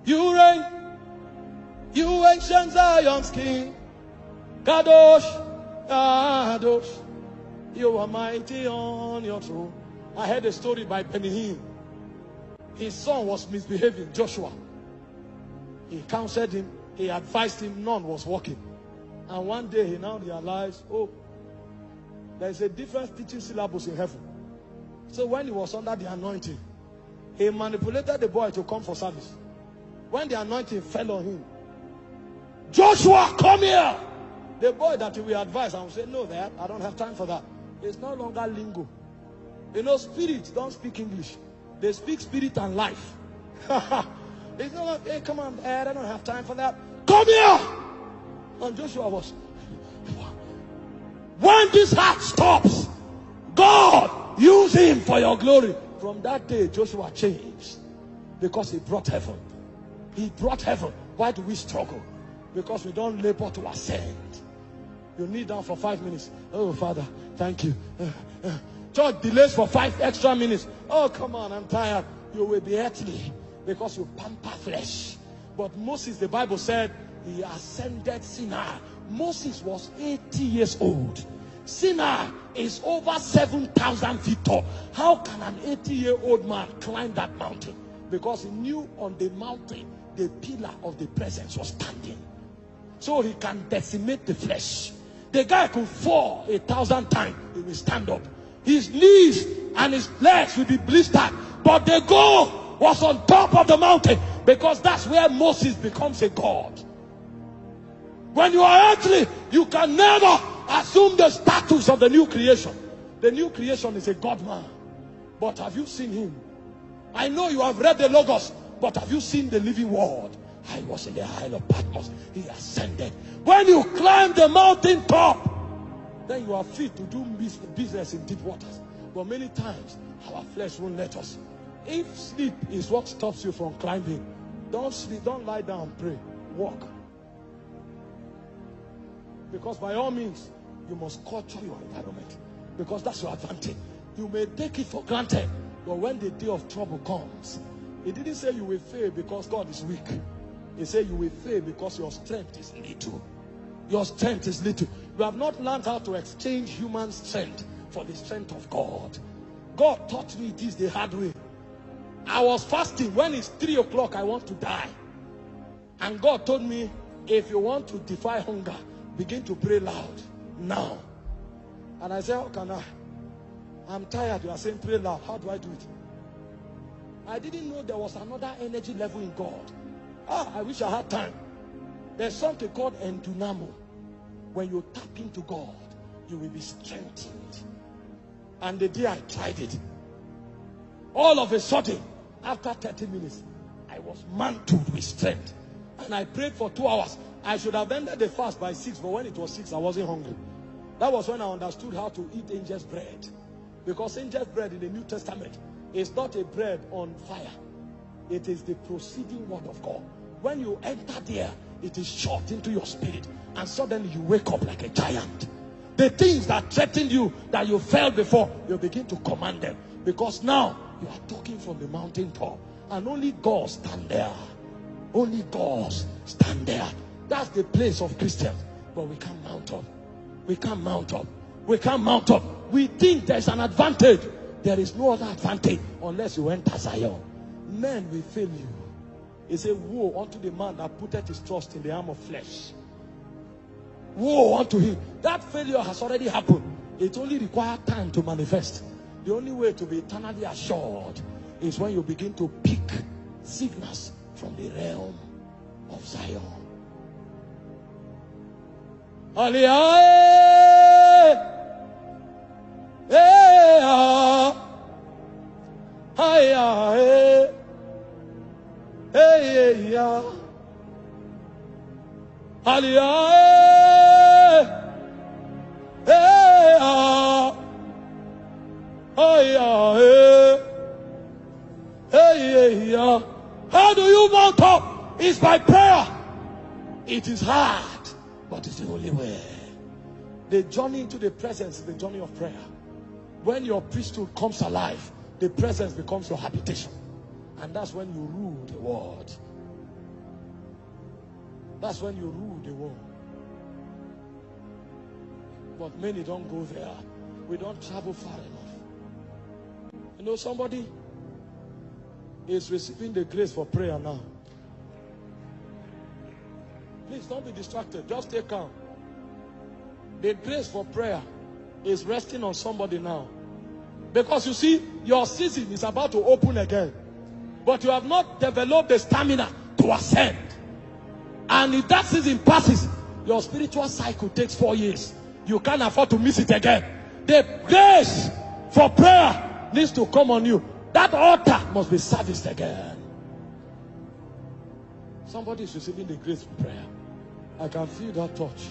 You reign, you ancient Zion's king. Kadosh, Kadosh, you are mighty on your throne. I heard a story by Penihin. His son was misbehaving, Joshua. He counseled him, he advised him, none was working. And one day he now realized, oh, there's a different teaching syllabus in heaven. So when he was under the anointing, he manipulated the boy to come for service. When the anointing fell on him, Joshua, come here! The boy that he will advise and will say, no, Dad, I don't have time for that. It's no longer lingo. You know, spirits don't speak English. They speak spirit and life. It's not like, hey, come on, Dad, I don't have time for that. Come here! And Joshua was, when this heart stops, God, use him for your glory. From that day, Joshua changed. Because he brought heaven. He brought heaven. Why do we struggle? Because we don't labor to ascend. You kneel down for 5 minutes. Oh, Father, thank you. Church delays for 5 extra minutes. Oh, come on, I'm tired. You will be earthly because you pamper flesh. But Moses, the Bible said, he ascended Sinai. Moses was 80 years old. Sinai is over 7,000 feet tall. How can an 80-year-old man climb that mountain? Because he knew on the mountain, the pillar of the presence was standing. So he can decimate the flesh. The guy could fall 1,000 times. He will stand up. His knees and his legs will be blistered. But the goal was on top of the mountain. Because that's where Moses becomes a god. When you are earthly, you can never assume the status of the new creation. The new creation is a God man. But have you seen him? I know you have read the Logos. But have you seen the living word? I was in the Isle of Patmos. He ascended. When you climb the mountain top, then you are fit to do business in deep waters. But many times, our flesh won't let us. If sleep is what stops you from climbing, don't sleep, don't lie down and pray. Walk. Because by all means, you must culture your environment. Because that's your advantage. You may take it for granted. But when the day of trouble comes, it didn't say you will fail because God is weak. He said you will fail because your strength is little. Your strength is little. You have not learned how to exchange human strength for the strength of God. God taught me this the hard way. I was fasting. When it's 3 o'clock, I want to die. And God told me, if you want to defy hunger, begin to pray loud now. And I said, how can I? I'm tired. You are saying pray loud. How do I do it? I didn't know there was another energy level in God. I wish I had time. There's something called endunamo. When you tap into God, you will be strengthened. And the day I tried it, all of a sudden, after 30 minutes, I was mantled with strength. And I prayed for 2 hours. I should have ended the fast by 6, but when it was 6, I wasn't hungry. That was when I understood how to eat angel's bread. Because angel's bread in the New Testament is not a bread on fire. It is the proceeding word of God. When you enter there, it is shot into your spirit. And suddenly you wake up like a giant. The things that threatened you, that you felt before, you begin to command them. Because now, you are talking from the mountain top. And only God stand there. Only God stand there. That's the place of Christians. But we can't mount up. We can't mount up. We can't mount up. We think there's an advantage. There is no other advantage unless you enter Zion. Men will fail you. He said, woe unto the man that putteth his trust in the arm of flesh. Woe unto him. That failure has already happened. It only requires time to manifest. The only way to be eternally assured is when you begin to pick signals from the realm of Zion. How do you mount up? It's by prayer. It is hard, but it's the only way. The journey into the presence is the journey of prayer. When your priesthood comes alive, the presence becomes your habitation. And that's when you rule the world. That's when you rule the world. But many don't go there. We don't travel far enough. You know, somebody is receiving the grace for prayer now. Please don't be distracted. Just stay calm. The grace for prayer is resting on somebody now. Because you see, your season is about to open again. But you have not developed the stamina to ascend. And if that season passes, your spiritual cycle takes 4 years. You can't afford to miss it again. The grace for prayer needs to come on you. That altar must be serviced again. Somebody is receiving the grace for prayer. I can feel that touch.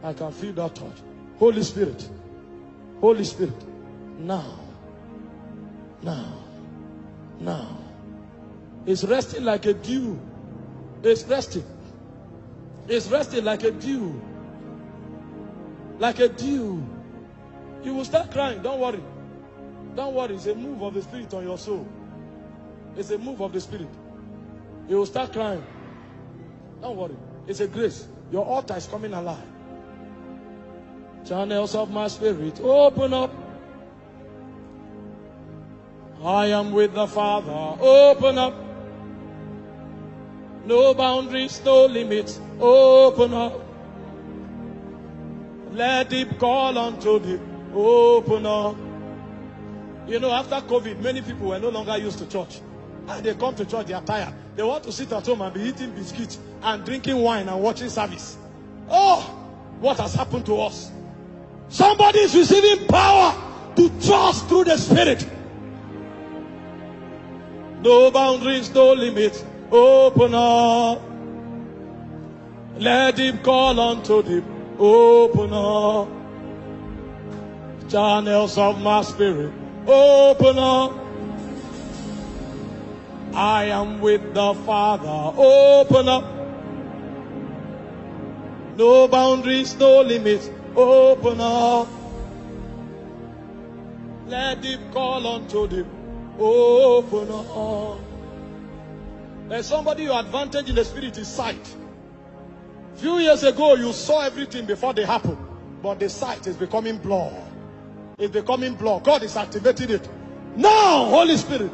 I can feel that touch. Holy Spirit. Holy Spirit. Now. It's resting like a dew. It's resting. It's resting like a dew. Like a dew. You will start crying. Don't worry. Don't worry. It's a move of the Spirit on your soul. It's a move of the Spirit. You will start crying. Don't worry. It's a grace. Your altar is coming alive. Channels of my spirit, open up. I am with the Father. Open up. No boundaries, no limits. Open up. Let deep call unto deep. Open up. You know, after COVID, many people were no longer used to church. And they come to church, they are tired. They want to sit at home and be eating biscuits and drinking wine and watching service. Oh, what has happened to us? Somebody is receiving power to trust through the Spirit. No boundaries, no limits. Open up. Let deep call unto deep. Open up. Channels of my spirit. Open up. I am with the Father. Open up. No boundaries, no limits. Open up. Let deep call unto deep. Open up. There's somebody your advantage in the spirit is sight. Few years ago you saw everything before they happen, but the sight is becoming blurred. It's becoming blurred. God is activating it. Now, Holy Spirit,